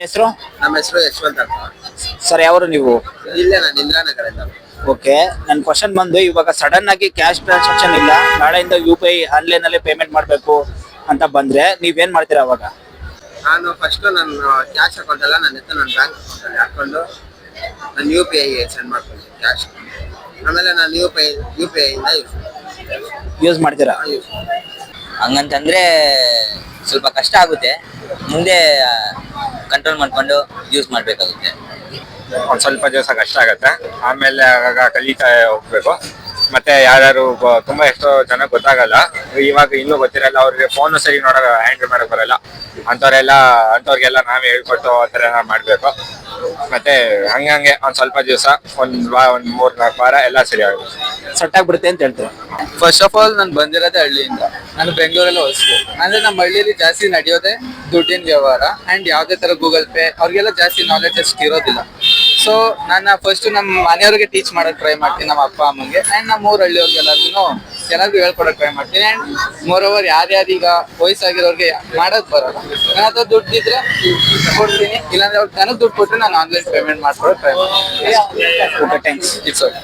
ಹೆಸರು? ನಮ್ಮ ಹೆಸರು ಯಶವಂತ್ ಅಂತ. ಸರ್ ಯಾವರು ನೀವು? ಇಲ್ಲೇ ನಾನು ಇಂದ್ರಾನಗರದಿಂದ. ಓಕೆ, ನನ್ನ ಕ್ವಶನ್ ಬಂದು ಇವಾಗ ಸಡನ್ ಆಗಿ ಕ್ಯಾಶ್ ಟ್ರಾನ್ಸಾಕ್ಷನ್ ಇಲ್ಲ, ನಾಳೆಯಿಂದ UPI ಆನ್ಲೈನ್ ಅಲ್ಲೇ ಪೇಮೆಂಟ್ ಮಾಡಬೇಕು ಅಂತ ಬಂದ್ರೆ ನೀವೇನ್ ಮಾಡ್ತೀರಾ ಅವಾಗ? ನಾನು ಫಸ್ಟ್ ನನ್ನ ಕ್ಯಾಶ್ ಅಕೌಂಟ್ ಎಲ್ಲ ನನ್ನ ಬ್ಯಾಂಕ್ ಅಕೌಂಟ್ ಅಲ್ಲಿ ಹಾಕೊಂಡು ನಾನು UPI ಸೆಂಡ್ ಮಾಡ್ತೀನಿ ಕ್ಯಾಶ್. ಆಮೇಲೆ ನಾನು UPI ಇಂದ ಯೂಸ್ ಮಾಡ್ತೀರಾ? ಹಂಗಂತಂದ್ರೆ ಸ್ವಲ್ಪ ಕಷ್ಟ ಆಗುತ್ತೆ, ಮುಂದೆ ಕಂಟ್ರೋಲ್ ಮಾಡ್ಕೊಂಡು ಯೂಸ್ ಮಾಡ್ಬೇಕಾಗುತ್ತೆ. ಒಂದ್ ಸ್ವಲ್ಪ ದಿವಸ ಕಷ್ಟ ಆಗತ್ತೆ, ಆಮೇಲೆ ಆಗ ಕಲಿತಾ ಹೋಗ್ಬೇಕು. ಮತ್ತೆ ಯಾರು ತುಂಬಾ ಎಷ್ಟೋ ಜನ ಗೊತ್ತಾಗಲ್ಲ, ಇವಾಗ ಇನ್ನೂ ಗೊತ್ತಿರಲ್ಲ, ಅವ್ರಿಗೆ ಫೋನ್ ಸರಿ ನೋಡೋ ಹ್ಯಾಂಡಲ್ ಮಾಡಕ್ ಬರಲ್ಲ, ಅಂತವ್ರಿಗೆಲ್ಲ ನಾವೇ ಹೇಳ್ಕೊಟ್ಟು ಆ ಥರ ಮಾಡ್ಬೇಕು. ಮತ್ತೆ ಹಂಗೆ ಒಂದ್ ಸ್ವಲ್ಪ ದಿವಸ ಒಂದ್ 3-4 ವಾರ ಎಲ್ಲ ಸರಿ ಆಗುತ್ತೆ, ಸೆಟ್ ಆಗ್ಬಿಡುತ್ತೆ ಅಂತ ಹೇಳ್ತೀರಾ? ಫಸ್ಟ್ ಆಫ್ ಆಲ್ ನಾನು ಬಂದಿರೋದೇ ಹಳ್ಳಿಯಿಂದ, ನಾನು ಬೆಂಗಳೂರಲ್ಲಿ ಹೊಸದು. ಅಂದ್ರೆ ನಮ್ಮ ಹಳ್ಳಿಯಲ್ಲಿ ಜಾಸ್ತಿ ನಡೆಯೋದೇ ದುಡ್ಡಿನ ವ್ಯವಹಾರ ಅಂಡ್ ಯಾವ್ದೇ ತರ ಗೂಗಲ್ ಪೇ, ಅವ್ರಿಗೆಲ್ಲ ಜಾಸ್ತಿ ನಾಲೆಜ್ ಅಷ್ಟು ಇರೋದಿಲ್ಲ. ಸೊ ನಾನು ಫಸ್ಟ್ ನಮ್ಮ ಮನೆಯವ್ರಿಗೆ ಟೀಚ್ ಮಾಡಕ್ ಟ್ರೈ ಮಾಡ್ತೀನಿ, ನಮ್ಮ ಅಪ್ಪ ಅಮ್ಮಂಗೆ ಅಂಡ್ ನಮ್ಮ ಊರ್ ಹಳ್ಳಿಯವ್ರಿಗೆಲ್ಲರಿಗೂ ಎಲ್ಲರಿಗೂ ಹೇಳ್ಕೊಡಕ್ ಟ್ರೈ ಮಾಡ್ತೀನಿ. ಅಂಡ್ ಮೋರ್ ಓವರ್ ಯಾರ್ಯಾರೀಗ ವಯಸ್ಸಾಗಿರೋರಿಗೆ ಮಾಡೋದ್ ಬರೋಲ್ಲ, ನನ್ನ ಹತ್ರ ದುಡ್ಡು ಇದ್ರೆ ಕೊಡ್ತೀನಿ, ಇಲ್ಲಾಂದ್ರೆ ಅವ್ರಿಗೆ ನನಗೆ ದುಡ್ಡು ಕೊಟ್ಟರೆ ನಾನು ಆನ್ಲೈನ್ ಪೇಮೆಂಟ್ ಮಾಡ್ಕೊಡಕ್ ಟ್ರೈ ಮಾಡ್ತೀನಿ. Okay, thanks. It's okay.